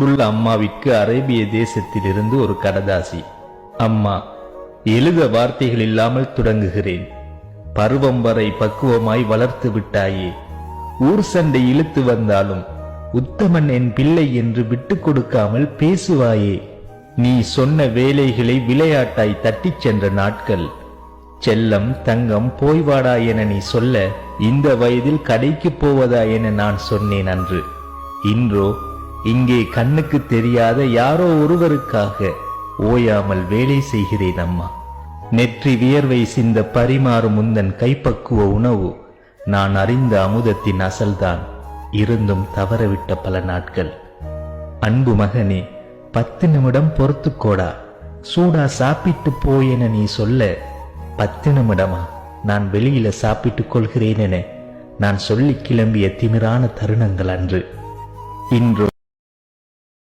அன்புள்ள அம்மாவிற்கு அரேபிய தேசத்திலிருந்து ஒரு கடதாசி. அம்மா, எழுத வார்த்தைகள் இல்லாமல் தொடங்குகிறேன். பருவம் வரை பக்குவமாய் வளர்த்து விட்டாயே. ஊர் சண்டை இழுத்து வந்தாலும் உத்தமன் என் பிள்ளை என்று விட்டு கொடுக்காமல் பேசுவாயே. நீ சொன்ன வேலைகளை விளையாட்டாய் தட்டிச் சென்ற நாட்கள். செல்லம், தங்கம், போய்வாடா என நீ சொல்ல, இந்த வயதில் கடைக்கு போவதா என நான் சொன்னேன் அன்று. இன்றோ இங்கே கண்ணுக்கு தெரியாத யாரோ ஒருவருக்காக ஓயாமல் வேலை செய்கிறேன் அம்மா. நெற்றி வியர்வை சிந்த பரிமாறும் முந்தன் கைப்பக்குவ உணவு நான் அறிந்த அமுதத்தின் அசல்தான். இருந்தும் தவறவிட்ட பல நாட்கள். அன்பு மகனே, 10 நிமிடம் பொறுத்துக்கோடா, சூடா சாப்பிட்டு போய் என நீ சொல்ல, 10 நிமிடமா நான் வெளியில சாப்பிட்டுக் கொள்கிறேன் என நான் சொல்லி கிளம்பிய திமிரான தருணங்கள் அன்று. இன்றோ